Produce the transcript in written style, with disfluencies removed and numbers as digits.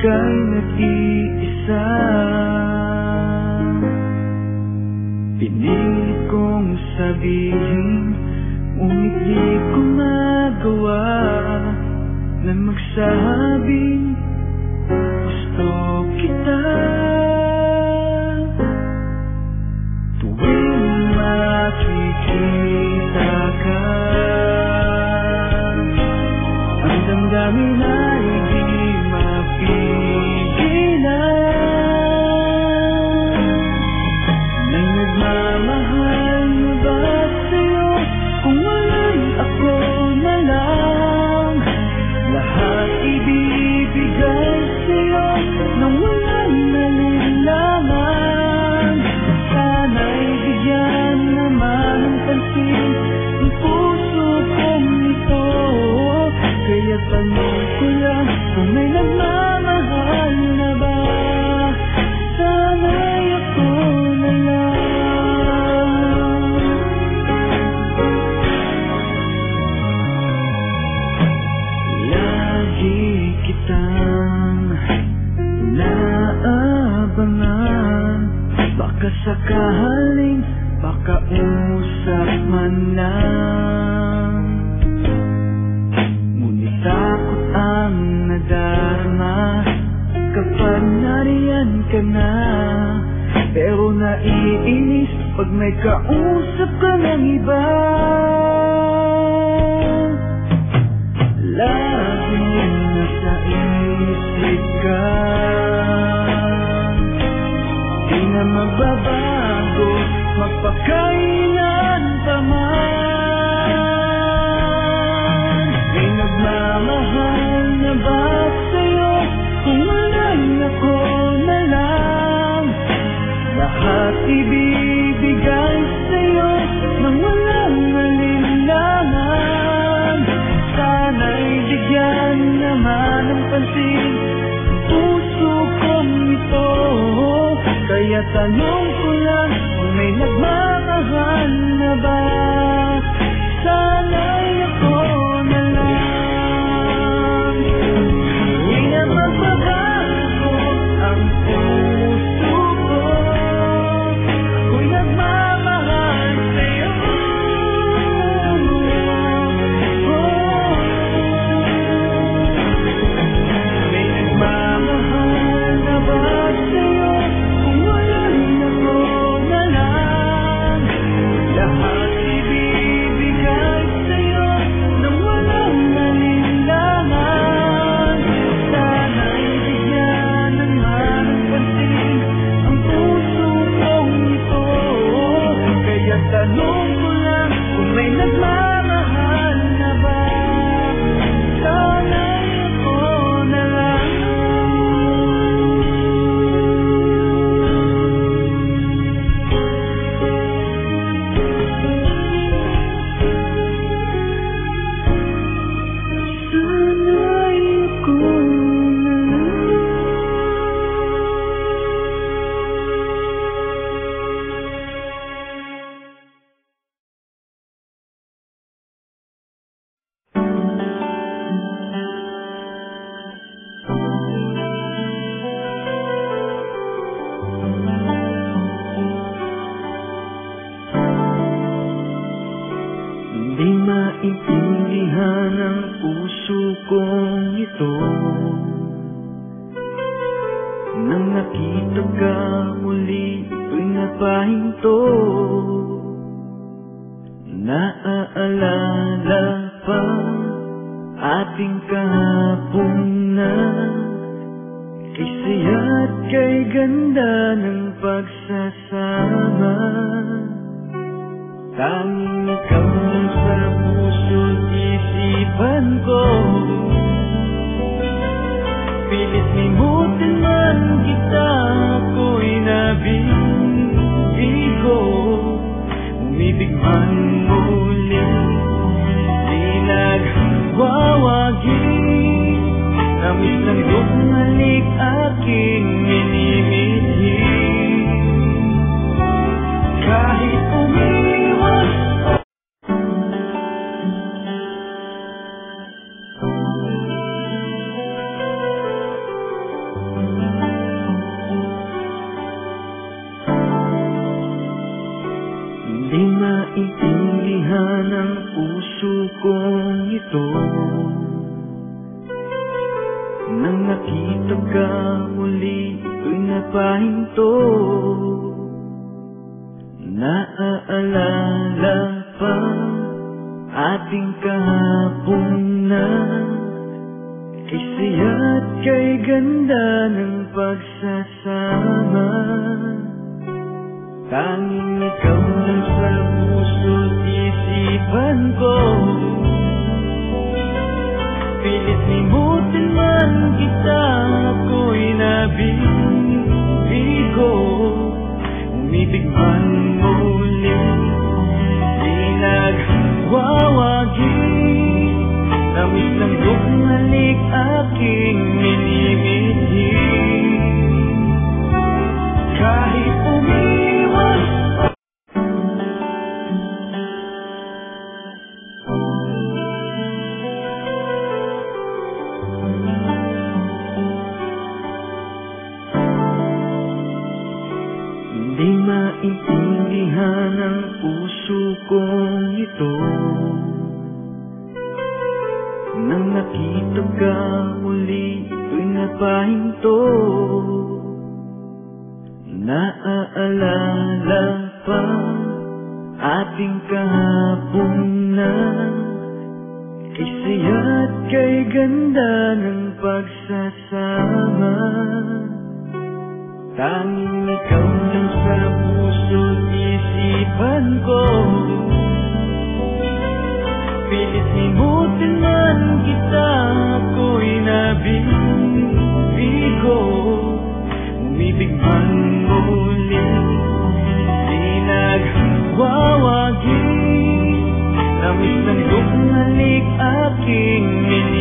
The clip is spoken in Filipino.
ika'y nag-iisa. Pinilit kong sabihin, ngunit di ko magawa na magsabing gusto kita. Tuwing makikita ka, ang damdamin ay di mapigilan. May nagmamahal na ba sa'yo kung wala'y ako na lang? Lahat ibibigay sa'yo nang walang nalilangan. Sana'y bigyan naman ng pansin ang puso kong ito. Kaya tanong ko lang kung may nagmamahal na ba? Sana'y ako na lang. Lagi kitang inaabangan, baka sakaling makausap man lang. Ngunit takot ang nadarama kapag nariyan ka na. Pero naiinis pag may kausap ka ng iba. Laging nasa isip ka, di na magbabago magpakailan pa man. May nagmamahal na ba sa'yo kung wala'y ako na lang? Lahat ibibigay sa'yo nang walang alinlangan. Sana'y bigyan naman ng pansin ang puso kong ito. Kaya tanong ko lang kung may nagmamahal na ba? Sana'y ako na lang. Di na magbabago ang puso ko, ako'y nagmamahal sa'yo. May nagmamahal na ba sa'yo kung wala'y ako na lang? Lahat ibibigay sa'yo nang walang alinlangan. Sana'y bigyan naman ng pansin ang puso kong ito. Kaya tanong ko lang kung may nagmamahal na ba? Sana'y ako na lang. Sana'y ako na lang. Hindi maintindihan ang puso kong ito. Nang nakita ka muli, ito'y napahinto. Naaalala pa ating kahapon na kay saya at kay ganda ng pagsasama. Tanging ikaw lang sa puso't isipan ko. Pilit limutin man kita, ako'y nabibigo. Umibig man muli, di nagwawagi. Tamis ng iyong halik aking minimithi. Kahit umiwas ng puso kong ito. Nang nakita ka muli, ito'y napahinto. Naaalala pa ating kahapon na kay saya't kay ganda ng pagsasama. Tanging ikaw lang sa puso't isipan ko. Pilit limutin man kita, ako'y nabibigo. Umibig man muling di nagwawagi. Tamis ng bumalik aking minimithi. Kahit umiwas hindi maintindihan ng puso kong ito. Nang nakita ka muli, ito'y napahinto. Naaalala pa ating kahapon na kay saya't kay ganda ng pagsasama. Tanging ikaw lang sa puso't isipan ko. Pilit limutin man kita, ako'y nabibigo. Umibig man muling di nagwawagi. Tamis ng bumalik aking minimithi.